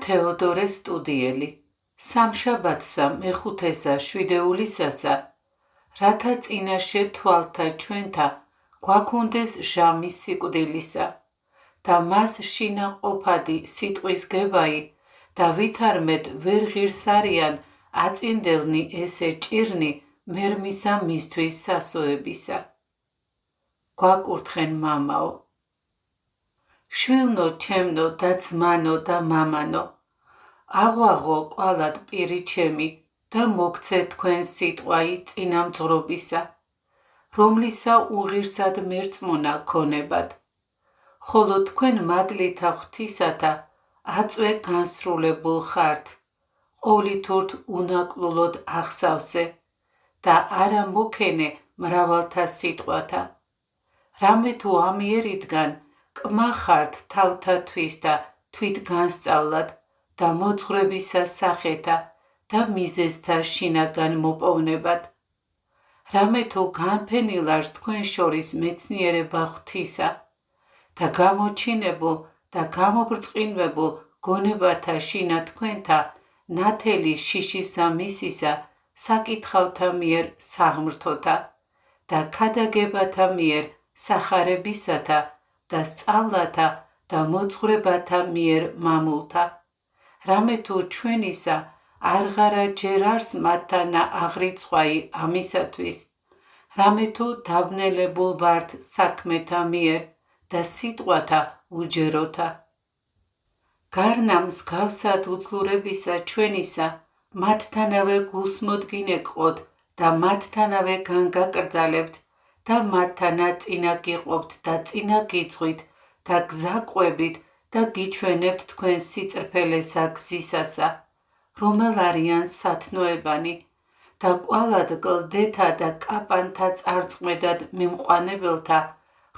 თეოდორე სტუდიელი, სამშაბათსა მეხუთესა შვიდეულისასა, რათა წინაშე თვალთა ჩვენთა გვაქონდეს ჟამი სიკვდილისა და მას შინა ყოფადი სიტყვის გებაი და ვითარმედ ვერ ღირს არიან აწინდელნი ესე ჭირნი მერმისა მისთვის სასოებისა. გვაკურთხენ მამაო. შვილნო ჩემნო და ძმანო და მამანო, აღვაღო კვალად პირი ჩემი და მოგცე თქვენ სიტყვაი წინამძღვრობისა, რომლისა უღირსად მერწმუნა ქონებად. ხოლო თქვენ მადლითა ღვთისათა აწვე განსრულებულ ხართ, ყოვლითურთ უნაკლულოდ ახსავსე და არა მოქენე მრავალთა სიტყვათა. რამე თუ ამიერიდან კმა ხართ თავთათვის და თვით განსწავლად და მოძღვრებისა სახეთა და მიზეზთა შინაგან მოპოვნებად. რამე თუ განფენილარს თქვენ შორის მეცნიერება ღვთისა და გამოჩინებულ და გამობრწყინვებულ გონებათა შინა თქვენთა ნათელი შიშისა მისისა საკითხავთა მიერ საღმრთოთა და ქადაგებათა მიერ სახარებისათა და სწავლათა და მოძღვრებათა მიერ მამულთა. რამე თუ ჩვენისა არღარა ჯერ არს მათთანა აღრიცხვაი ამისათვის, რამე თუ დაბნელებულ ვართ საქმეთა მიერ და სიტყვათა უჯეროთა. გარნა მსგავსად უძლურებისა ჩვენისა მათთანავე გულსმოდგინე გყოთ და მათთანავე განგაკრძალებთ და მათთანა წინა გიყვობთ და წინა გიწვით და გზაყვებით და გიჩვენებთ თქვენ სიწრფელესა გზისასა, რომელ არიან სათნოებანი და კვალად კლდეთა და კაპანთა წარწმედად მიმყვანებელთა,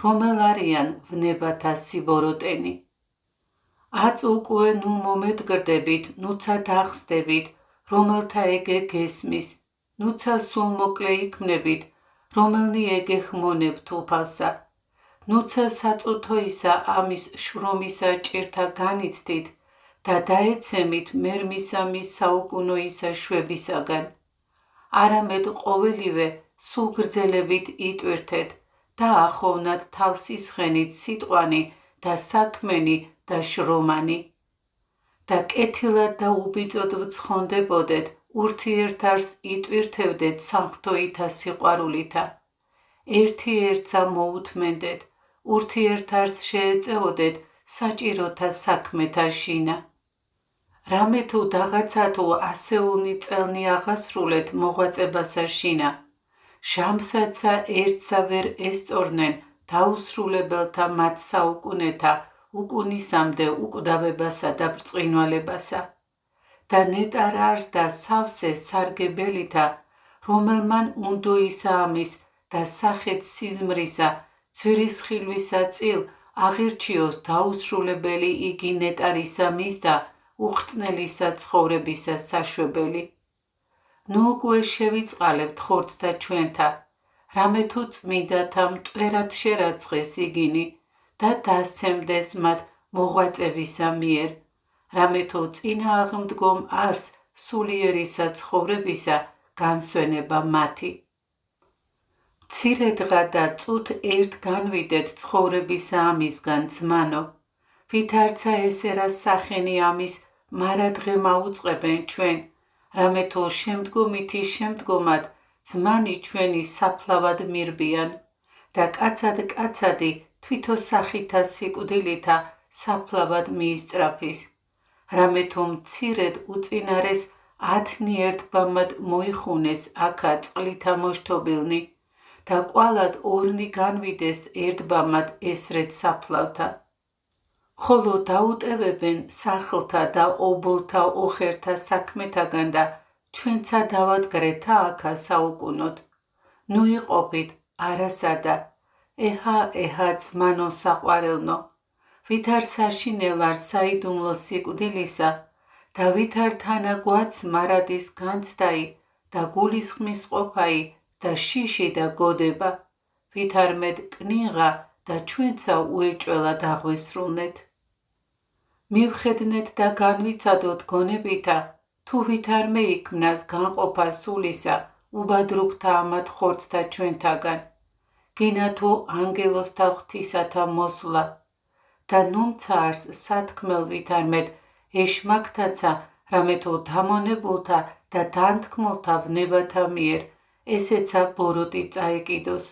რომელ არიან ვნებათა სიბოროტენი. აწ უკვე ნუ მომედგრდებით, ნუცა დახსდებით, რომელთა ეგე გესმის, ნუცა სულ მოკლე იქმნებით, რომელნი ეგე ხმონებთ უფალსა, ნუცა საწუთოისა ამის შრომისა ჭირთა განიცდით და დაეცემით მერმისა მის საუკუნოისა შვებისაგან. არამედ ყოველივე სულ გრძელებით იტვირთეთ და ახოვნად თავს ისხენით სიტყვანი და საქმენი და შრომანი. და კეთილად და უბიწოდ ვცხონდებოდეთ, ურთიერთარს იტვირთევდეთ სამღვთოითა სიყვარულითა. ერთი ერთსა მოუთმენდეთ, ურთიერთარს შეეწეოდეთ საჭიროთა საქმეთა შინა. რამე თუ დაღაცა თუ ასეულნი წელნი აღასრულეთ მოღვაწებასა შინა, ჟამსაცა ერთსა ვერ ესწორნენ დაუსრულებელთა მათ საუკუნეთა უკუნისამდე უკვდავებასა და ბრწყინვალებასა. და ნეტარა არს და სავსე სარგებელითა, რომელმან უნდოისა ამის და სახეთ სიზმრისა ძვირის ხილვისა წილ აღირჩიოს დაუსრულებელი იგი ნეტარისა მის და უხრწნელისა ცხოვრებისა საშვებელი. ნუ უკვე შევიწყალებთ ხორცთა ჩვენთა, რამე თუ წმინდათა მტვერად შერაცხეს იგინი და დასცემდეს მათ მოღვაწებისა მიერ, რამე თუ წინააღმდგომ არს სულიერისა ცხოვრებისა განსვენება მათი. მცირედღა და წუთ ერთ განვიდეთ ცხოვრებისა ამისგან ძმანო, ვითარცა ესერა სახენი ამის მარადღე მაუწყებენ ჩვენ, რამე თუ შემდგომითი შემდგომად ძმანი ჩვენი საფლავად მირბიან და კაცად კაცადი თვითოსახითა სიკვდილითა საფლავად მიისწრაფის. რამე თუ მცირედ უწინარეს ათნი ერთბამად მოიხუნეს აქა წყლითა მოშთობილნი და კვალად ორნი განვიდეს ერთბამად ესრეთ საფლავთა. ხოლო დაუტევებენ სახლთა და ობოლთა ოხერთა საქმეთაგან და ჩვენცა დავადგრეთა აქა საუკუნოდ. ნუ იყოფით არასადა, ეჰა ძმანო საყვარელნო, ვითარ საშინელ არ საიდუმლო სიკვდილისა და ვითარ თანა გვაც მარადის განცდაი და გულისხმის ყოფაი და შიში და გოდება, ვითარმედ კნიღა და ჩვენცა უეჭველად აღვესრულნეთ. მივხედნეთ და განვიცადოთ გონებითა, თუ ვითარმე იქმნას განყოფა სულისა, უბადრუქთა ამათ ხორცთა ჩვენთაგან, გინა თუ ანგელოსთა ღვთისათა მოსვლა, და ნუმცა არს სათქმელ ვითარმეთ ეშმაკთაცა, რამე თუ დამონებულთა და დანთქმულთა ვნებათა მიერ, ესეცა ბოროტი წაეკიდოს,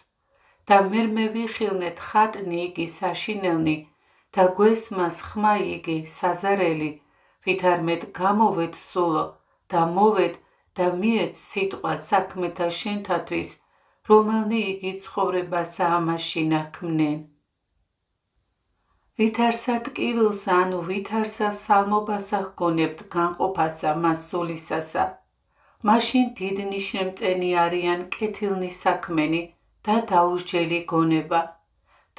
და მერმე ვიხილნეთ ხატნი იგი საშინელნი, და გვესმას ხმა იგი საზარელი, ვითარმეთ გამოვეთ სულო, და მოვეთ და მიეც სიტყვა საქმეთა შენთათვის, რომელნი იგი ცხოვრებასა ამაშინა ქმნენ. ვითარსა ტკივილსა, ანუ ვითარსა სალმობასა ჰგონებთ განყოფასა მას სულისასა, მაშინ დიდნიშნემწენი არიან კეთილნი საქმენი და დაუსჯელი გონება,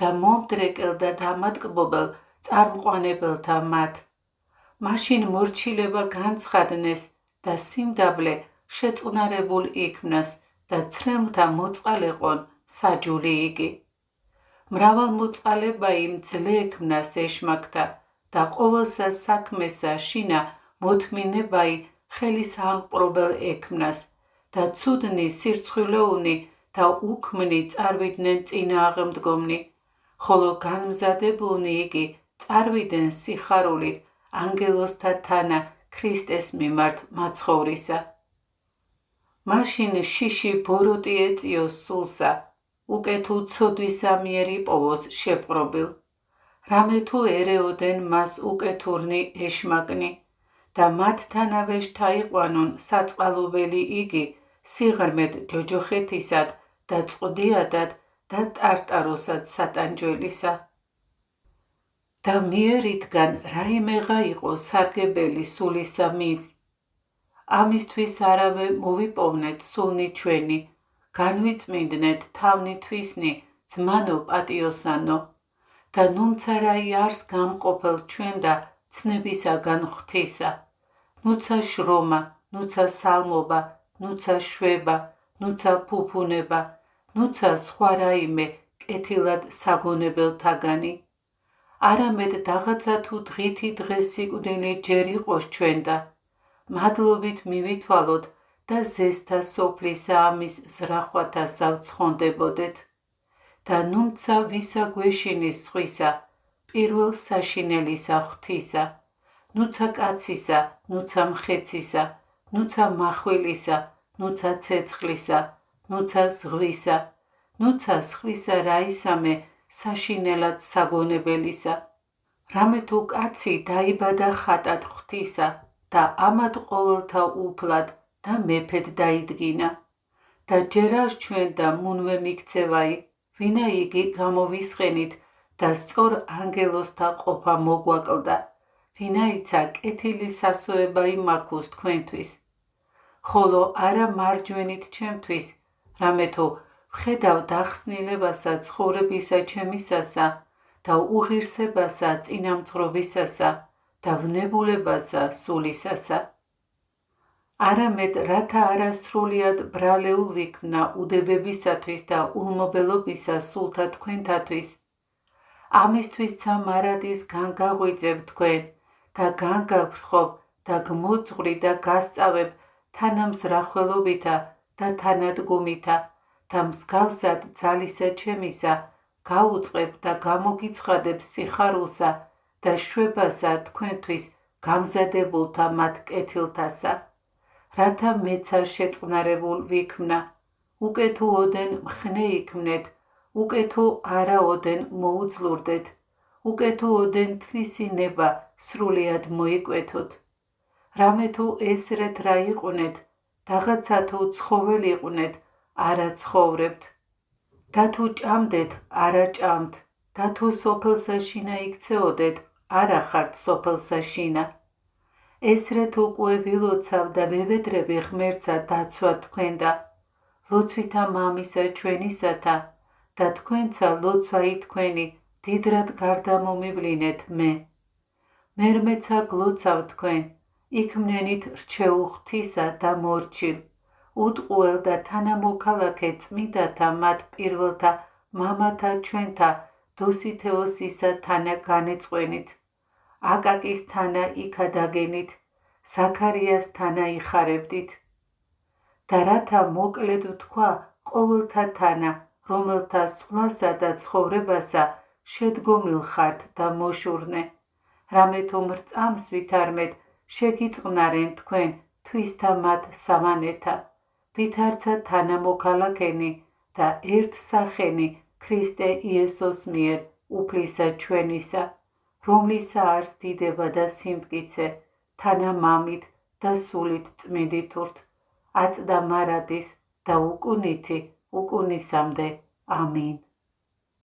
და მომდრეკელ და დამატკბობელ წარმყვანებელთა მათ. მაშინ მორჩილება განცხადნეს და სიმდაბლე შეწყნარებულ იქმნას და ცრემლთა მოწყალეყონ საჯული იგი. მრავალმოწყალება იმ ძლე ექმნას ეშმაკთა და ყოველსა საქმესა შინა მოთმინებაი ხელის აღპრობელ ექმნას და ცუდნი სირცხვილეულნი და უქმნი წარვიდნენ წინააღმდგომნი, ხოლო განმზადებულნი იგი წარვიდნენ სიხარულით ანგელოსთა თანა ქრისტეს მიმართ მაცხოვრისა. მაშინ შიში ბოროტი ეწიოს სულსა, უკეთუ ცოდვისა მიერ იპოვოს შეპყრობილ, რამე თუ ერეოდენ მას უკეთურნი ეშმაკნი, და მათთანავე შთაიყვანონ საწყალობელი იგი სიღრმედ ჯოჯოხეთისად და წყდიადად და ტარტაროსად სატანჯველისა. და მიერითგან რაიმეღა იყო სარგებელი სულისა მის. ამისთვის არავე მოვიპოვნეთ სულნი ჩვენი, განვიწმინდნეთ თავნი თვისნი ძმანო პატიოსანო, და ნუმცა რაი არს გამყოფელ ჩვენ და ცნებისაგან ღვთისა, ნუცა შრომა, ნუცა სალმობა, ნუცა შვება, ნუცა ფუფუნება, ნუცა სხვა რაიმე კეთილად საგონებელთაგანი. არამედ დაღაცა თუ დღითი დღეს სიკვდილი ჯერ იყოს ჩვენ და მადლობით მივითვალოთ და ზესთა სოფლისა ამის ზრახვათა სავცხონდებოდეთ. და ნუმცა ვისა გვეშინის სხვისა, პირველ საშინელისა ღვთისა, ნუცა კაცისა, ნუცა მხეცისა, ნუცა მახვილისა, ნუცა ცეცხლისა, ნუცა ზღვისა, ნუცა სხვისა რაისამე საშინელად საგონებელისა. რამე თუ კაცი დაიბადა ხატად ღვთისა და ამათ ყოველთა უფლად და მეფედ დაიდგინა, და ჯერ არ ჩვენ და მუნვე მიქცევაი, ვინა იგი გამოვისყენით და სწორ ანგელოსთა ყოფა მოგვაკლდა, ვინაიცა კეთილი სასოება იმაქუს თქვენთვის, ხოლო არა მარჯვენით ჩემთვის, რამე თუ ვხედავ დახსნილებასა ცხოვრებისა ჩემისასა და უღირსებასა წინამძღვრობისასა და ვნებულებასა სულისასა. არამედ რათა არასრულიად ბრალეულ ვიქმნა უდებებისათვის და ულმობელობისა სულთა თქვენთათვის, ამისთვისცა მარადის განგაღვიძებ თქვენ და განგაგრხობ და გმოძღვრი და გასწავებ თანამზრახველობითა და თანადგუმითა და მსგავსად ძალისა ჩემისა გაუწყებ და გამოგიცხადებ სიხარულსა და შვებასა თქვენთვის გამზადებულთა მათ კეთილთასა, რათა მეცა შეწყნარებულ ვიქმნა, უკეთუ ოდენ მხნე იქმნეთ, უკეთუ არაოდენ მოუძლურდეთ, უკეთუ ოდენ თვისინება სრულიად მოიკვეთოთ. რამე თუ ესრეთ რა იყვნეთ, დაღაცა თუ ცხოველ იყვნეთ, არა ცხოვრებთ, და თუ ჭამდეთ, არა ჭამთ, და თუ სოფელსა შინა იქცეოდეთ, არა ხართ სოფელსა შინა. ესრეთ უკვე ვილოცავ და ვევედრები ღმერთსა დაცვა თქვენ და ლოცვითა მამისა ჩვენისათა და თქვენცა ლოცვაი თქვენი დიდრად გარდამომივლინეთ მე. მერმეცა გლოცავ თქვენ, იქმნენით რჩეულ ღვთისა და მორჩილ, უტყუელ და თანამოქალაქე წმიდათა მათ პირველთა მამათა ჩვენთა დოსითეოსისა თანა განეწყვენით. აკაკის თანა იქა დაგენით, ზაქარიას თანა იხარებდით. და რათა მოკლედ ვთქვა ყოველთა თანა, რომელთა სვლასა და ცხოვრებასა შედგომილ ხართ და მოშურნე. რამე თუ მრწამს ვითარმეთ შეგიწყნარენ თქვენ თვისთა მათ სამანეთა, ვითარცა თანამოქალაქენი და ერთსახენი ქრისტე იესოს მიერ უფლისა ჩვენისა, რომლისა არს დიდება და სიმტკიცე, თანა მამით და სულით წმინდითურთ, აწდა მარადის და უკუნითი უკუნისამდე. ამინ.